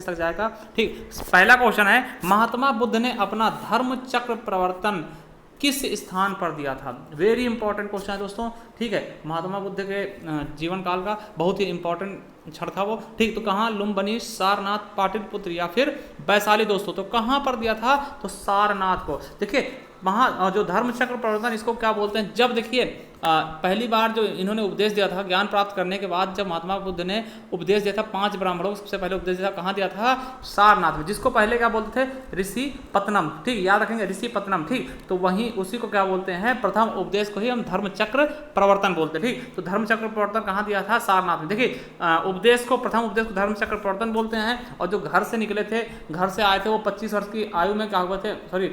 तक जाएगा। ठीक, पहला क्वेश्चन है महात्मा बुद्ध ने अपना धर्म चक्र प्रवर्तन किस स्थान पर दिया था। वेरी इंपॉर्टेंट क्वेश्चन है दोस्तों। ठीक है, महात्मा बुद्ध के जीवन काल का बहुत ही इंपॉर्टेंट क्षण था वो। ठीक, तो कहाँ, लुम्बिनी, सारनाथ, पाटलिपुत्र या फिर वैशाली दोस्तों। तो कहाँ पर दिया था, तो सारनाथ को। देखिए वहाँ जो धर्म चक्र प्रवर्तन इसको क्या बोलते हैं, जब देखिए पहली बार जो इन्होंने उपदेश दिया था ज्ञान प्राप्त करने के बाद, जब महात्मा बुद्ध ने उपदेश दिया था 5 ब्राह्मणों को सबसे पहले उपदेश दिया था, कहाँ दिया था, सारनाथ में, जिसको पहले क्या बोलते थे, ऋषि पत्तनम। ठीक, याद रखेंगे ऋषि पत्तनम। ठीक, तो वहीं उसी को क्या बोलते हैं, प्रथम उपदेश को ही हम धर्म चक्र प्रवर्तन बोलते हैं। ठीक, तो धर्म चक्र प्रवर्तन कहाँ दिया था, सारनाथ में। देखिए उपदेश को, प्रथम उपदेश को धर्म चक्र प्रवर्तन बोलते हैं। और जो घर से निकले थे, घर से आए थे, वो 25 वर्ष की आयु में क्या हुए थे, सॉरी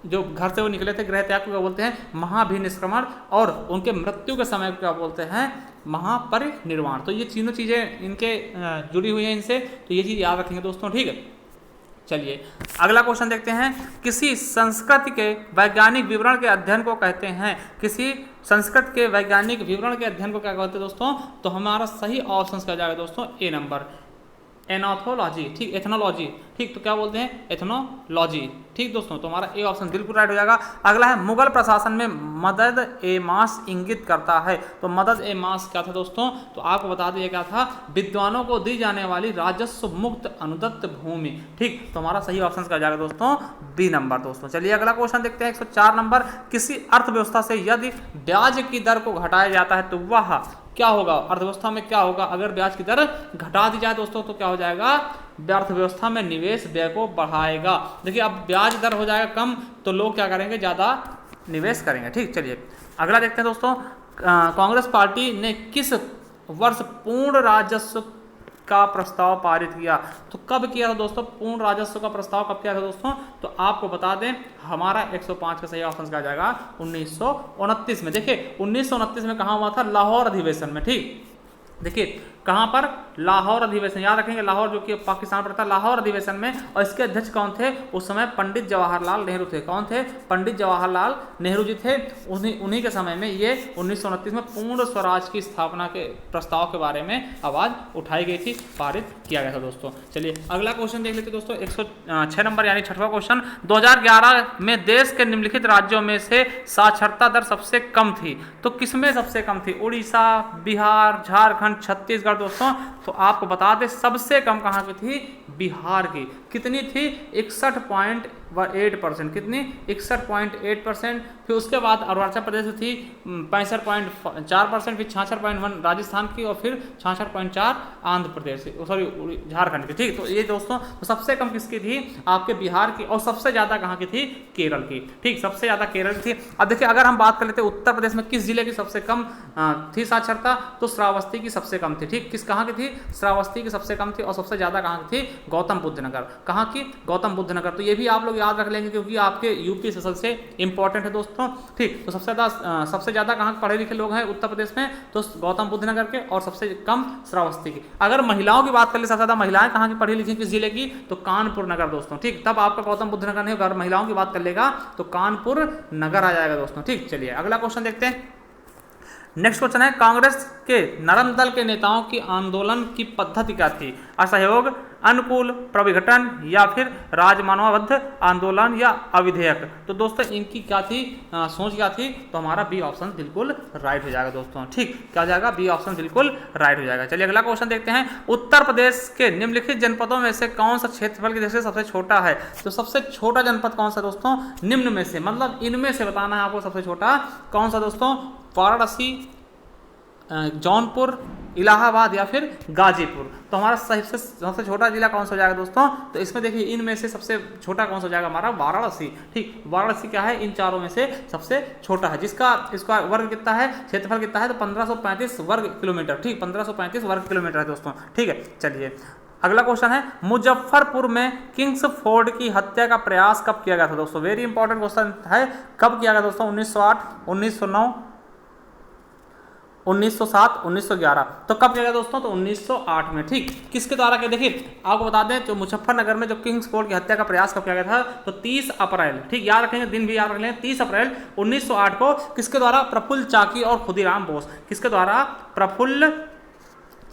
जो घर से वो निकले थे गृह त्याग को क्या बोलते हैं, महाभिनिष्क्रमण। और उनके मृत्यु के समय को क्या बोलते हैं, महापरिनिर्वाण। तो ये तीनों चीजें इनके जुड़ी हुई हैं इनसे, तो ये चीज याद रखेंगे दोस्तों। ठीक है, चलिए अगला क्वेश्चन देखते हैं। किसी संस्कृति के वैज्ञानिक विवरण के अध्ययन को कहते हैं, किसी संस्कृत के वैज्ञानिक विवरण के अध्ययन को क्या कहते हैं दोस्तों, तो हमारा सही ऑप्शन क्या जाएगा दोस्तों, ए नंबर, एनाथोलॉजी। ठीक, एथनोलॉजी। ठीक, तो क्या बोलते हैं, एथनोलॉजी। ठीक दोस्तों, तो हमारा ए ऑप्शन बिल्कुल राइट हो जाएगा। अगला है मुगल प्रशासन में मदद ए मास इंगित करता है। तो मदद ए मास क्या था दोस्तों, तो आपको बता दिया क्या था, विद्वानों को दी जाने वाली राजस्व मुक्त अनुदत्त भूमि। ठीक, तो हमारा सही ऑप्शन क्या जाएगा दोस्तों, बी नंबर दोस्तों। चलिए अगला क्वेश्चन देखते हैं 104 नंबर। किसी अर्थव्यवस्था से यदि ब्याज की दर को घटाया जाता है तो वह क्या होगा, अर्थव्यवस्था में क्या होगा, अगर ब्याज की दर घटा दी जाए दोस्तों तो क्या हो जाएगा, अर्थव्यवस्था में निवेश व्यय को बढ़ाएगा। देखिए अब ब्याज दर हो जाएगा कम तो लोग क्या करेंगे, ज़्यादा निवेश करेंगे। ठीक, चलिए अगला देखते हैं दोस्तों। कांग्रेस पार्टी ने किस वर्ष पूर्ण राजस्व का प्रस्ताव पारित किया। तो कब किया था दोस्तों, पूर्ण राजस्व का प्रस्ताव कब किया था दोस्तों, तो आपको बता दें हमारा 105 का सही ऑप्शन क्या जाएगा, 1929 में। देखिए 1929 में कहाँ हुआ था, लाहौर अधिवेशन में। ठीक, देखिए कहाँ पर, लाहौर अधिवेशन, याद रखेंगे लाहौर जो कि पाकिस्तान पर था, लाहौर अधिवेशन में। और इसके अध्यक्ष कौन थे उस समय, पंडित जवाहरलाल नेहरू थे। कौन थे, पंडित जवाहरलाल नेहरू जी थे। उन्हीं के समय में ये 1929 में पूर्ण स्वराज की स्थापना के प्रस्ताव के बारे में आवाज उठाई गई थी, पारित किया गया था दोस्तों। चलिए अगला क्वेश्चन देख लेते दोस्तों, 106 नंबर यानी 6वां क्वेश्चन। 2011 में देश के निम्नलिखित राज्यों में से साक्षरता दर सबसे कम थी। तो किसमें सबसे कम थी, उड़ीसा, बिहार, झारखंड, छत्तीसगढ़ दोस्तों। तो आपको बता दें सबसे कम कहाँ की थी, बिहार की। कितनी थी, 61.8%। कितनी, 61.8%। फिर उसके बाद अरुणाचल प्रदेश थी 65.4%, फिर 66.1 राजस्थान की, और फिर 66.4 आंध्र प्रदेश, सॉरी झारखंड की। ठीक, तो ये दोस्तों तो सबसे कम किसकी थी, आपके बिहार की। और सबसे ज़्यादा कहाँ की थी, केरल की। ठीक, सबसे ज़्यादा केरल की थी। अब देखिए अगर हम बात कर लेते हैं उत्तर प्रदेश में किस जिले की सबसे कम थी साक्षरता, तो श्रावस्ती की सबसे कम थी। ठीक, किस कहाँ की थी, श्रावस्ती की सबसे कम थी। और सबसे ज़्यादा कहाँ की थी, गौतम बुद्ध नगर। कहाँ की, गौतम बुद्ध नगर। तो ये भी आप लोग याद रख लेंगे क्योंकि आपके यूपी से सबसे इंपॉर्टेंट है दोस्तों। ठीक, तो सबसे ज़्यादा कहाँ पढ़े लिखे लोग हैं उत्तर प्रदेश में, तो गौतम बुद्ध नगर के, और सबसे कम श्रावस्ती की। अगर महिलाओं की बात कर ले, सबसे ज़्यादा महिलाएं कहाँ की पढ़ी लिखी किस जिले की, तो कानपुर नगर दोस्तों। ठीक, तब आपका गौतम बुद्ध नगर नहीं होगा। अगर महिलाओं की बात कर लेगा तो कानपुर नगर आ जाएगा दोस्तों। ठीक, चलिए अगला क्वेश्चन देखते हैं। नेक्स्ट क्वेश्चन है, कांग्रेस के नरम दल के नेताओं की आंदोलन की पद्धति क्या थी, असहयोग, अनुकूल प्रविघटन, या फिर राजमानवबद्ध आंदोलन, या अविधेयक। तो दोस्तों इनकी क्या थी, सोच क्या थी, तो हमारा बी ऑप्शन बिल्कुल राइट हो जाएगा दोस्तों। ठीक, क्या हो जाएगा, बी ऑप्शन बिल्कुल राइट हो जाएगा। चलिए अगला क्वेश्चन देखते हैं। उत्तर प्रदेश के निम्नलिखित जनपदों में से कौन सा क्षेत्रफल की दृष्टि से सबसे छोटा है। तो सबसे छोटा जनपद कौन सा दोस्तों, निम्न में से, मतलब इनमें से बताना है आपको सबसे छोटा कौन सा दोस्तों, वाराणसी, जौनपुर, इलाहाबाद, या फिर गाजीपुर। तो हमारा सबसे छोटा जिला कौन सा हो जाएगा दोस्तों, तो इसमें देखिए इनमें से सबसे छोटा कौन सा हो जाएगा, हमारा वाराणसी। ठीक, वाराणसी क्या है, इन चारों में से सबसे छोटा है, जिसका इसका वर्ग कितना है, क्षेत्रफल कितना है, तो 1535 वर्ग किलोमीटर। ठीक, 1535 वर्ग किलोमीटर है दोस्तों। ठीक है, चलिए अगला क्वेश्चन है, मुजफ्फरपुर में किंग्सफोर्ड की हत्या का प्रयास कब किया गया था दोस्तों। वेरी इंपॉर्टेंट क्वेश्चन है, कब किया गया दोस्तों, 1908, 1909, 1907, 1911। तो कब किया गया दोस्तों, तो 1908 में। ठीक, किसके द्वारा किया, देखिए आपको बता दें जो मुजफ्फरनगर में जो किंग्सफोर्ड की हत्या का प्रयास कब किया गया था, तो 30 अप्रैल। ठीक, याद रखेंगे, दिन भी याद रख लेंगे, 30 अप्रैल 1908 को। किसके द्वारा, प्रफुल्ल चाकी और खुदीराम बोस। किसके द्वारा, प्रफुल्ल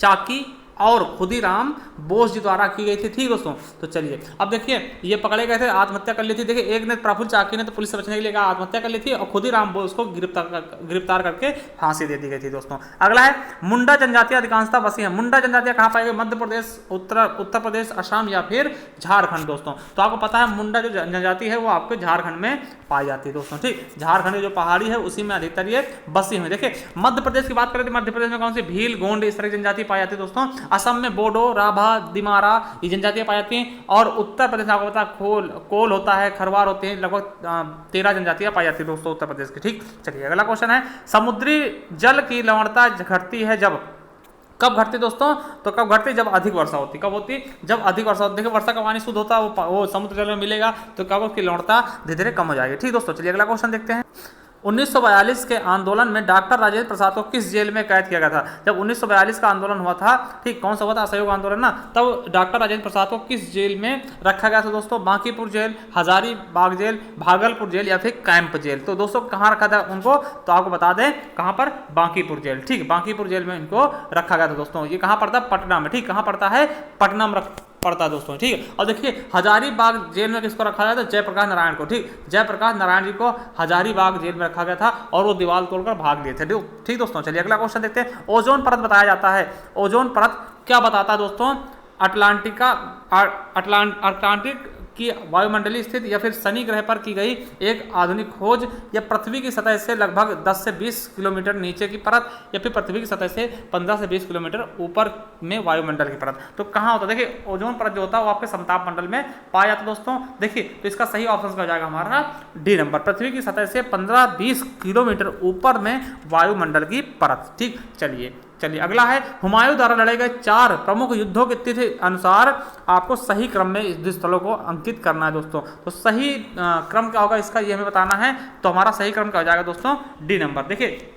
चाकी और खुदीराम बोस जी द्वारा की गई थी। ठीक दोस्तों, तो चलिए अब देखिए ये पकड़े गए थे, आत्महत्या कर ली थी। देखिए एक ने प्रफुल्ल चाकी ने तो पुलिस से बचने के लिए कहा आत्महत्या कर ली थी, और खुदीराम बोस को गिरफ्तार करके फांसी दे दी गई थी दोस्तों। अगला है मुंडा जनजातियां अधिकांशतः बसी है। मुंडा जनजातियां कहाँ पाई गई? मध्य प्रदेश, उत्तर प्रदेश, असम या फिर झारखंड दोस्तों। तो आपको पता है मुंडा जो जनजाति है वो आपके झारखंड में पाई जाती है दोस्तों। ठीक, झारखंड जो पहाड़ी है उसी में अधिकतर ये बसी हुई। देखिए मध्य प्रदेश की बात करें तो मध्य प्रदेश में कौन सी? भील, गोंड, इस तरह की जनजाति पाई जाती है दोस्तों। असम में बोडो, राभा, दिमारा ये जनजातियां पाई जाती हैं। और उत्तर प्रदेश में आपको पता है कोल होता है, खरवार होते हैं, लगभग 13 जनजातियां पाई जाती है दोस्तों उत्तर प्रदेश की। ठीक, चलिए अगला क्वेश्चन है समुद्री जल की लवणता घटती है जब? कब घटती दोस्तों? तो कब घटती? जब अधिक वर्षा होती। कब होती? जब अधिक वर्षा होती। देखिए वर्षा का पानी शुद्ध होता है, वो समुद्र जल में मिलेगा, तो कब उसकी लवणता धीरे धीरे कम हो जाएगी। ठीक दोस्तों, चलिए अगला क्वेश्चन देखते हैं। 1942 के आंदोलन में डॉक्टर राजेंद्र प्रसाद को किस जेल में कैद किया गया था? जब 1942 का आंदोलन हुआ था, ठीक, कौन सा हुआ था? असहयोग आंदोलन ना, तब डॉक्टर राजेंद्र प्रसाद को किस जेल में रखा गया था दोस्तों? Bankipur jail, Hazaribagh jail, Bhagalpur jail या फिर कैंप जेल। तो दोस्तों कहाँ रखा था उनको? तो आपको बता दें कहाँ पर? बांकीपुर जेल। ठीक, बांकीपुर जेल में इनको रखा गया था दोस्तों। ये कहाँ पड़ता है? पटना में। ठीक, कहाँ पड़ता है? पटना में पड़ता है दोस्तों। ठीक है, और देखिए हजारीबाग जेल में किसको रखा गया था? जयप्रकाश नारायण को। ठीक, जयप्रकाश नारायण जी को हजारीबाग जेल में रखा गया था और वो दीवार तोड़कर भाग लिए थे। ठीक दोस्तों, चलिए अगला क्वेश्चन देखते हैं। ओजोन परत बताया जाता है। ओजोन परत क्या बताता है दोस्तों? अटलांटिक की वायुमंडलीय स्थिति या फिर शनि ग्रह पर की गई एक आधुनिक खोज, या पृथ्वी की सतह से लगभग 10 से 20 किलोमीटर नीचे की परत, या फिर पृथ्वी की सतह से 15 से 20 किलोमीटर ऊपर में वायुमंडल की परत। तो कहाँ होता है? देखिए ओजोन परत जो होता है वो आपके समताप मंडल में पाया जाता है दोस्तों। देखिए तो इसका सही ऑप्शन हो जाएगा हमारा डी नंबर, पृथ्वी की सतह से 15-20 किलोमीटर ऊपर में वायुमंडल की परत। ठीक, चलिए अगला है हुमायूं द्वारा लड़े गए 4 प्रमुख युद्धों की तिथि अनुसार आपको सही क्रम में युद्ध स्थलों को अंकित करना है दोस्तों। तो सही क्रम क्या होगा इसका, ये हमें बताना है। तो हमारा सही क्रम क्या हो जाएगा दोस्तों? D number. देखिए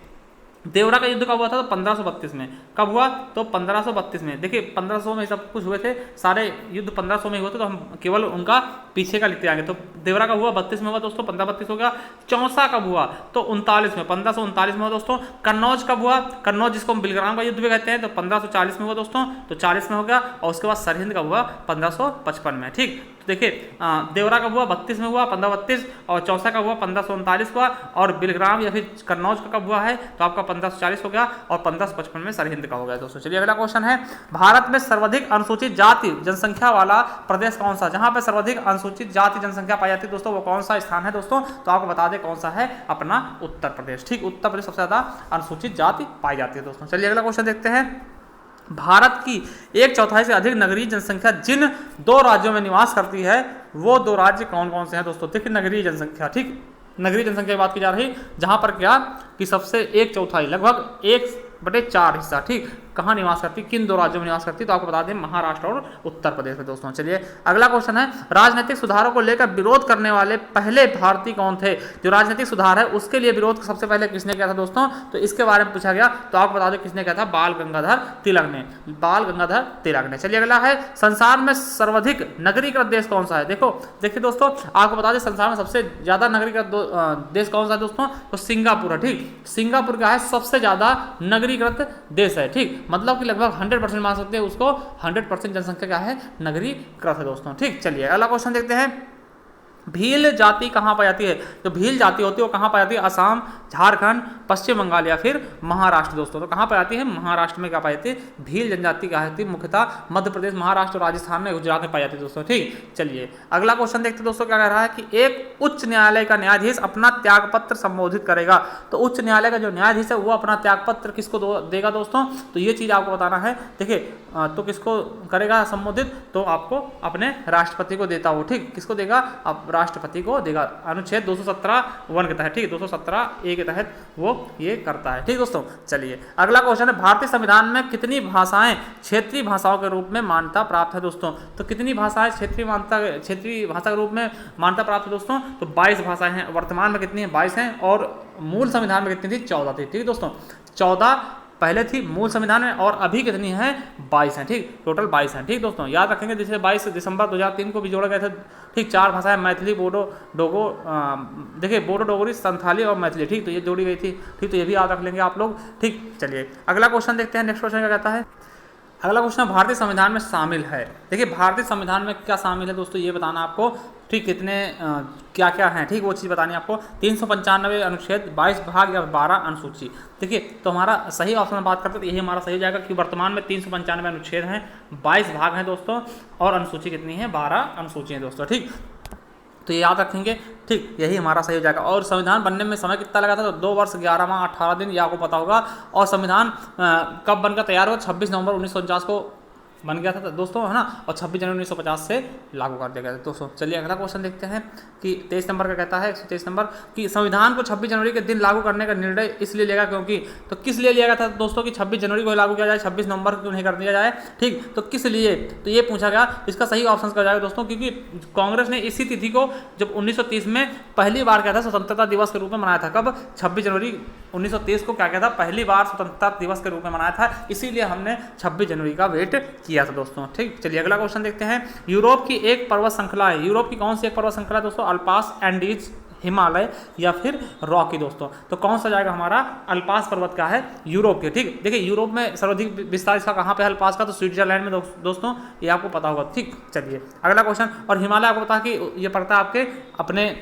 देवरा का युद्ध कब हुआ था? तो 1532 में। कब हुआ? तो 1532 में। देखिए 1500 में सब कुछ हुए थे, सारे युद्ध 1500 में हुए थे, तो हम केवल उनका पीछे का लिखते आएंगे। तो देवरा का हुआ 32 में हुआ दोस्तों, 1532 हो गया। चौसा कब हुआ? तो 39 में, 1539 में हुआ दोस्तों। कन्नौज कब हुआ? कन्नौज जिसको हम बिलग्राम का युद्ध भी कहते हैं, तो 1540 में हुआ दोस्तों, तो 40 में हो गया। और उसके बाद सरहिंद कब हुआ? 1555 में। ठीक, देखिए देवरा का हुआ 32 में हुआ, 1532, और चौसा का हुआ 1539 हुआ, और बिलग्राम या फिर कन्नौज का कब हुआ है? तो आपका 1540 हो गया, और 1555 में सरहिंद का हो गया दोस्तों। चलिए अगला क्वेश्चन है भारत में सर्वाधिक अनुसूचित जाति जनसंख्या वाला प्रदेश कौन सा? जहां पर सर्वाधिक अनुसूचित जाति जनसंख्या पाई जाती है दोस्तों, वो कौन सा स्थान है दोस्तों? तो आपको बता दें कौन सा है, अपना उत्तर प्रदेश। ठीक, उत्तर प्रदेश सबसे ज्यादा अनुसूचित जाति पाई जाती है दोस्तों। चलिए अगला क्वेश्चन देखते हैं। भारत की 1/4 से अधिक नगरीय जनसंख्या जिन 2 राज्यों में निवास करती है, वो 2 राज्य कौन कौन से हैं दोस्तों? देखिए नगरीय जनसंख्या, ठीक, नगरीय जनसंख्या की बात की जा रही, जहां पर क्या कि सबसे 1/4 लगभग 1/4 हिस्सा, ठीक, कहाँ निवास करती, किन 2 राज्यों में निवास करती? तो आपको बता दें महाराष्ट्र और उत्तर प्रदेश में दोस्तों। चलिए अगला क्वेश्चन है राजनीतिक सुधारों को लेकर विरोध करने वाले पहले भारतीय कौन थे? जो राजनीतिक सुधार है उसके लिए विरोध सबसे पहले किसने किया था दोस्तों? तो इसके बारे में पूछा गया, तो आपको बता दें किसने किया था? बाल गंगाधर तिलक ने, बाल गंगाधर तिलक ने। चलिए अगला है संसार में सर्वाधिक नगरीकृत देश कौन सा है? देखिए दोस्तों आपको बता दें संसार में सबसे ज्यादा नगरीकृत देश कौन सा है दोस्तों? तो सिंगापुर है। ठीक, सिंगापुर का है सबसे ज्यादा नगरीकृत देश है। ठीक, मतलब कि लगभग 100% मान सकते हैं उसको, 100% जनसंख्या क्या है? नगरीकृत है दोस्तों। ठीक, चलिए अगला क्वेश्चन देखते हैं। भील जाति कहाँ पाई जाती है? जो भील जाति होती है वो कहाँ पाई जाती है? असम, झारखंड, पश्चिम बंगाल या फिर महाराष्ट्र दोस्तों। तो कहाँ पाई जाती है? महाराष्ट्र में क्या पाई जाती है? भील जनजाति क्या है? मुख्यतः मध्य प्रदेश, महाराष्ट्र, राजस्थान में, गुजरात में पाई जाती है दोस्तों। ठीक, चलिए अगला क्वेश्चन देखते हैं दोस्तों। क्या कह रहा है कि एक उच्च न्यायालय का न्यायाधीश अपना त्यागपत्र संबोधित करेगा। तो उच्च न्यायालय का जो न्यायाधीश है वो अपना त्यागपत्र किसको देगा दोस्तों? तो ये चीज आपको बताना है। देखिए तो किसको करेगा संबोधित? तो आपको अपने राष्ट्रपति को देता हो। ठीक, किसको देगा? अब राष्ट्रपति को देगा, अनुच्छेद 217(1) के तहत। ठीक, 217(a) के तहत वो ये करता है। ठीक दोस्तों, चलिए अगला क्वेश्चन है भारतीय संविधान में कितनी भाषाएं क्षेत्रीय भाषाओं के रूप में मान्यता प्राप्त है दोस्तों? तो कितनी भाषाएं क्षेत्रीय भाषा के रूप में मान्यता प्राप्त है दोस्तों? तो 22 भाषाएं हैं। वर्तमान में कितनी है? 22 हैं, और मूल संविधान में कितनी थी? 14 थी। ठीक दोस्तों, 14 पहले थी मूल संविधान में, और अभी कितनी है? 22 हैं। ठीक, टोटल 22 हैं। ठीक दोस्तों, याद रखेंगे जैसे 22 दिसंबर 2003 को भी जोड़ा गया था। ठीक, 4 भाषाएं मैथिली, बोडो, डोगो, देखिए बोडो, डोगरी, संथाली और मैथिली। ठीक, तो ये जोड़ी गई थी। ठीक, तो ये भी याद रख लेंगे आप लोग। ठीक, चलिए अगला क्वेश्चन देखते हैं। नेक्स्ट क्वेश्चन क्या कहता है? अगला क्वेश्चन है भारतीय संविधान में शामिल है। देखिए भारतीय संविधान में क्या शामिल है दोस्तों, ये बताना आपको, ठीक, कितने क्या क्या हैं, ठीक, वो चीज़ बतानी है आपको। 395 अनुच्छेद, 22 भाग या 12 अनुसूची। देखिए तो हमारा सही ऑप्शन में बात करते हैं तो यही हमारा सही हो जाएगा कि वर्तमान में 395 अनुच्छेद हैं, 22 भाग हैं दोस्तों, और अनुसूची कितनी है, 12 अनुसूची हैं दोस्तों, ठीक। तो ये याद रखेंगे, ठीक, यही हमारा सही हो जाएगा। और संविधान बनने में समय कितना लगा था, तो 2 वर्ष 11 माह 18 दिन, ये आपको पता होगा। और संविधान कब बनकर तैयार हुआ, 26 नवंबर 1949 को बन गया था दोस्तों, है ना, और 26 जनवरी 1950 से लागू कर दिया गया था दोस्तों। चलिए अगला क्वेश्चन देखते हैं कि 23 नंबर का कहता है, 123 नंबर, कि संविधान को 26 जनवरी के दिन लागू करने का निर्णय इसलिए लिया गया क्योंकि, तो किस लिए लिया गया था दोस्तों कि 26 जनवरी को लागू किया जाए, 26 नवंबर को नहीं कर दिया जाए, ठीक, तो किस लिए, तो ये पूछा गया। इसका सही ऑप्शन का जाएगा दोस्तों, क्योंकि कांग्रेस ने इसी तिथि को जब 1930 में पहली बार क्या था, स्वतंत्रता दिवस के रूप में मनाया था। कब, 26 जनवरी 1930 को क्या था, पहली बार स्वतंत्रता दिवस के रूप में मनाया था, इसीलिए हमने 26 जनवरी का वेट किया था दोस्तों, ठीक। चलिए अगला क्वेश्चन देखते हैं। यूरोप की एक पर्वत श्रृंखला है, यूरोप की कौन सी एक पर्वत श्रृंखला है दोस्तों, अल्पास, एंडीज, हिमालय या फिर रॉकी दोस्तों। तो कौन सा जाएगा हमारा, अल्पास पर्वत का है यूरोप के, ठीक। देखिए यूरोप में सर्वाधिक विस्तार इसका कहाँ पे है, अल्पास का, तो स्विट्जरलैंड में दोस्तों, ये आपको पता होगा, ठीक। चलिए अगला क्वेश्चन, और हिमालय आपको पता कि ये पड़ता है आपके अपने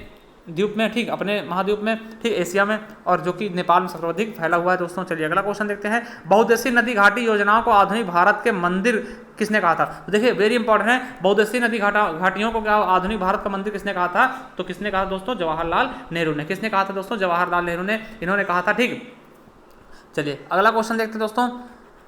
द्वीप में, ठीक, अपने महाद्वीप में, ठीक, एशिया में, और जो कि नेपाल में सर्वाधिक फैला हुआ है दोस्तों। चलिए अगला क्वेश्चन देखते हैं। बहुउद्देशीय नदी घाटी योजनाओं को आधुनिक भारत के मंदिर किसने कहा था, तो देखिए वेरी इंपॉर्टेंट है, बहुउद्देशीय नदी घाटियों को क्या आधुनिक भारत का मंदिर किसने कहा था, तो किसने कहा दोस्तों, जवाहरलाल नेहरू ने। किसने कहा था दोस्तों, जवाहरलाल नेहरू ने, इन्होंने कहा था, ठीक। चलिए अगला क्वेश्चन देखते हैं दोस्तों।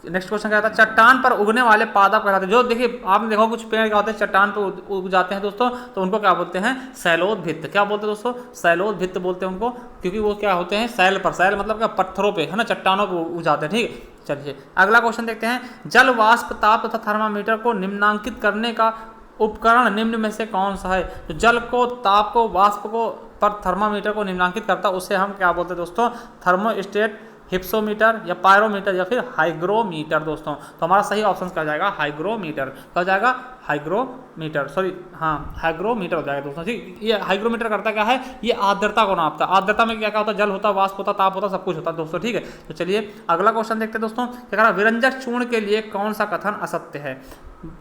नेक्स्ट क्वेश्चन क्या था, चट्टान पर उगने वाले पादप कहलाते हैं। जो देखिए आपने देखा कुछ पेड़ क्या होते हैं चट्टान पर उग जाते हैं दोस्तों, तो उनको क्या बोलते हैं, शैलोदभित्त। क्या बोलते हैं दोस्तों, शैलोदभित्त बोलते हैं उनको, क्योंकि वो क्या होते हैं, शैल पर, शैल मतलब क्या, पत्थरों पे, है ना, चट्टानों पर उग जाते हैं, ठीक। चलिए अगला क्वेश्चन देखते हैं। जल, वाष्प, ताप तथा थर्मामीटर को निम्नांकित करने का उपकरण निम्न में से कौन सा है। तो जल को, ताप को, वाष्प को पर थर्मामीटर को निम्नांकित करता है, उसे हम क्या बोलते हैं दोस्तों, थर्मोस्टेट, हिप्सोमीटर या पायरोमीटर या फिर हाइग्रोमीटर दोस्तों। तो हमारा सही ऑप्शन क्या जाएगा, हाइग्रोमीटर। क्या जाएगा, हाइग्रोमीटर, सॉरी, हाँ हाइग्रोमीटर हो जाएगा दोस्तों, ठीक। ये हाइग्रोमीटर करता क्या है, ये आर्द्रता को नापता है। आर्द्रता में क्या क्या होता है, जल होता है, वाष्प होता है, ताप होता है, सब कुछ होता है दोस्तों, ठीक है। तो चलिए अगला क्वेश्चन देखते हैं दोस्तों। क्या कह रहा है, विरंजक चूर्ण के लिए कौन सा कथन असत्य है।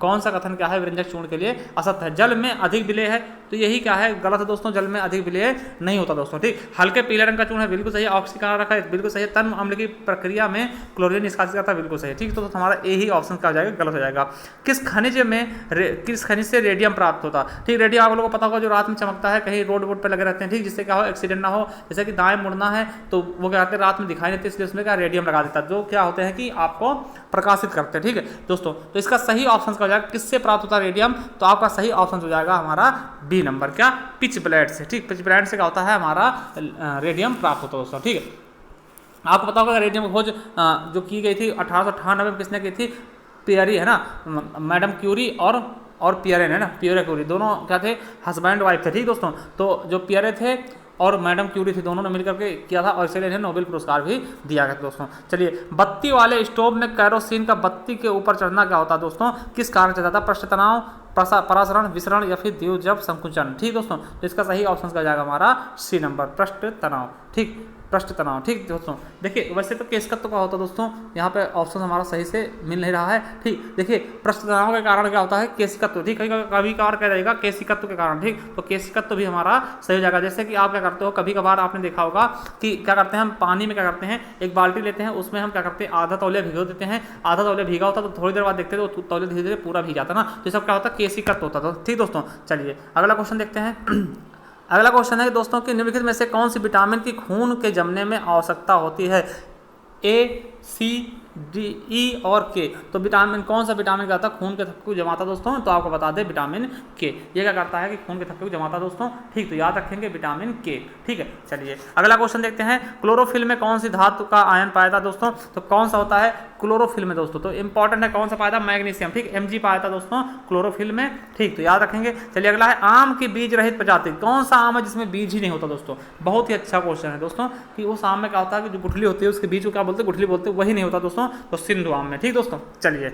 कौन सा कथन क्या है, विरंजक चूर्ण के लिए असत्य है। जल में अधिक विलेय है, तो यही क्या है, गलत है दोस्तों, जल में अधिक विलेय नहीं होता दोस्तों, ठीक। हल्के पीले रंग का चूर्ण है, बिल्कुल सही है। ऑक्सीकरण रखा है, बिल्कुल सही है। तन्म अम्ल की प्रक्रिया में क्लोरीन निष्कासित करता है, बिल्कुल सही है, ठीक। तो हमारा यही ऑप्शन क्या हो जाएगा, गलत हो जाएगा। किस खनिज से रेडियम प्राप्त होता है, ठीक। रेडियम आप लोगों को पता होगा, जो रात में चमकता है, कहीं रोड वोड पे लगे रहते हैं, ठीक, जिससे क्या हो, एक्सीडेंट ना हो। जैसे कि दाएं मुड़ना है तो वो क्या करते हैं, रात में दिखाई नहीं देते, इसलिए उसमें क्या रेडियम लगा देता है, जो क्या होते हैं कि आपको प्रकाशित करते हैं, ठीक है दोस्तों। तो इसका सही ऑप्शन क्या हो जाएगा, किससे प्राप्त होता है रेडियम, तो आपका सही ऑप्शन हो जाएगा हमारा बी नंबर, क्या, पिच ब्लेड से, ठीक। पिच ब्लेड से क्या होता है, हमारा रेडियम प्राप्त होता है दोस्तों, ठीक है। आपको पता होगा रेडियम की खोज जो की गई थी 1898 में, किसने की थी, पियरी, है ना, मैडम क्यूरी और पियरे है ना, पियरे क्यूरी, दोनों क्या थे, हस्बैंड वाइफ थे, ठीक दोस्तों। तो जो पियरे थे और मैडम क्यूरी थी, दोनों ने मिलकर के किया था, और इसलिए इन्हें नोबेल पुरस्कार भी दिया गया दोस्तों। चलिए बत्ती वाले स्टोव में कैरोसिन का बत्ती के ऊपर चढ़ना क्या होता है दोस्तों, किस कारण से जाता है, पृष्ठ तनाव, परासरण, विसरण या फिर द्विध्रुव संकुचन, ठीक दोस्तों। तो इसका सही ऑप्शन क्या जाएगा हमारा सी नंबर, पृष्ठ तनाव, ठीक, पृष्ठ तनाव, ठीक दोस्तों। देखिए वैसे तो केशिकत्व का होता है दोस्तों, यहाँ पे ऑप्शन हमारा सही से मिल नहीं रहा है, ठीक। देखिए पृष्ठ तनाव के कारण क्या होता है, केशिकत्व, ठीक, कभी कभार क्या जाएगा, केशिकत्व के कारण, ठीक। तो केशिकत्व भी हमारा सही हो जाएगा। जैसे कि आप क्या करते हो, कभी कभार आपने देखा होगा कि क्या करते हैं, हम पानी में क्या करते हैं, एक बाल्टी लेते हैं, उसमें हम क्या करते हैं, आधा तौलिया भिगो देते हैं, आधा तौलिया भीगा होता है, तो थोड़ी देर बाद देखते हैं तो तौलिया धीरे धीरे पूरा भीग जाता है ना, तो सब क्या होता है, केशिकत्व होता है, ठीक दोस्तों। चलिए अगला क्वेश्चन देखते हैं। अगला क्वेश्चन है दोस्तों कि निम्नलिखित में से कौन सी विटामिन की खून के जमने में आवश्यकता होती है, ए, सी, डी, ई और के। तो विटामिन, कौन सा विटामिन क्या होता है, खून के थक्के को जमाता दोस्तों, तो आपको बता दें विटामिन के। ये क्या करता है कि खून के थक्के को जमाता दोस्तों, ठीक। तो याद रखेंगे विटामिन के, ठीक है। चलिए अगला क्वेश्चन देखते हैं। क्लोरोफिल में कौन सी धातु का आयन पाया था दोस्तों, तो कौन सा होता है क्लोरोफिल में दोस्तों, तो इंपॉर्टेंट है, कौन सा पाया था, मैग्नीशियम, ठीक, Mg पाया था दोस्तों क्लोरोफिल में, ठीक। तो याद रखेंगे। चलिए अगला है आम की बीज रहित प्रजाति, कौन सा आम है जिसमें बीज ही नहीं होता दोस्तों। बहुत ही अच्छा क्वेश्चन है दोस्तों कि उस आम में क्या होता है कि जो गुठली होती है उसके बीज को क्या बोलते हैं, गुठली बोलते हैं, वही नहीं होता दोस्तों, तो सिंधु आम में, ठीक दोस्तों। चलिए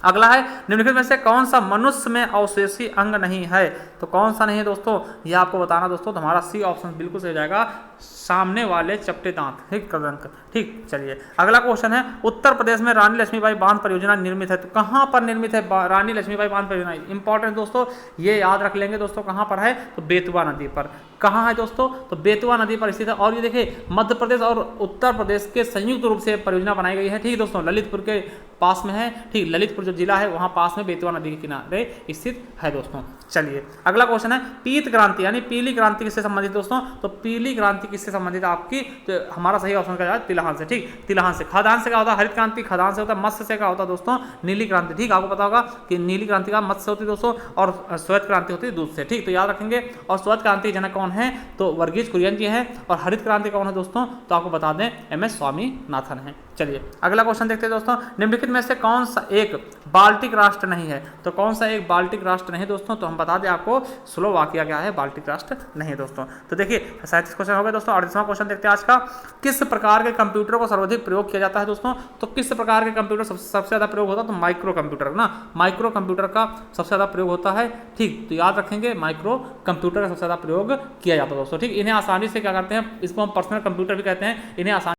अगला है निम्नलिखित में से कौन सा मनुष्य में अवशेषी अंग नहीं है, तो कौन सा नहीं है दोस्तों, ये आपको बताना दोस्तों। तो हमारा सी ऑप्शन बिल्कुल सही हो जाएगा, सामने वाले चपटे दांत, ठीक कदंक। ठीक, चलिए अगला क्वेश्चन है, उत्तर प्रदेश में रानी लक्ष्मीबाई बांध परियोजना निर्मित है, तो कहाँ पर निर्मित है रानी लक्ष्मीबाई बांध परियोजना, इंपॉर्टेंट दोस्तों, ये याद रख लेंगे दोस्तों। कहाँ पर है, तो बेतवा नदी पर। कहाँ है दोस्तों, तो बेतवा नदी पर स्थित है। और ये देखिए मध्य प्रदेश और उत्तर प्रदेश के संयुक्त रूप से परियोजना बनाई गई है, ठीक दोस्तों, ललितपुर के पास में है, ठीक, ललितपुर जो जिला है वहाँ पास में बेतवा नदी के किनारे स्थित है दोस्तों। चलिए अगला क्वेश्चन है, पीत क्रांति यानी पीली क्रांति किससे संबंधित दोस्तों, तो पीली क्रांति किससे संबंधित आपकी, तो हमारा सही ऑप्शन क्या है, तिलहन से। ठीक, तिलहन से। खाद्यान्न से क्या होता है, हरित क्रांति, खाद्यान्न से होता है। मत्स्य से क्या होता है दोस्तों, नीली क्रांति। ठीक, आपको पता होगा कि नीली क्रांति का मत्स्य होती है दोस्तों, और श्वेत क्रांति होती है दूध से। ठीक, तो याद रखेंगे। और श्वेत क्रांति जनक कौन है, तो वर्गीज कुरियन जी हैं। और हरित क्रांति कौन है दोस्तों, तो आपको बता दें एम.एस. स्वामीनाथन है। चलिए अगला क्वेश्चन देखते हैं दोस्तों, निम्नलिखित में से कौन सा एक बाल्टिक राष्ट्र नहीं है, तो कौन सा एक बाल्टिक राष्ट्र नहीं दोस्तों, तो हम बता दें आपको, स्लोवाकिया क्या है, बाल्टिक राष्ट्र नहीं है दोस्तों। तो देखिए 37 क्वेश्चन हो गए दोस्तों। 38वां क्वेश्चन देखते हैं आज का, किस प्रकार के कंप्यूटर को सर्वाधिक प्रयोग किया जाता है दोस्तों, तो किस प्रकार के कंप्यूटर सबसे ज्यादा प्रयोग होता है, तो माइक्रो कंप्यूटर ना, माइक्रो कंप्यूटर का सबसे ज्यादा प्रयोग होता है। ठीक, तो याद रखेंगे माइक्रो कंप्यूटर का सबसे ज्यादा प्रयोग किया जाता है दोस्तों। ठीक, इन्हें आसानी से क्या करते हैं, इसको हम पर्सनल कंप्यूटर भी कहते हैं, इन्हें आसानी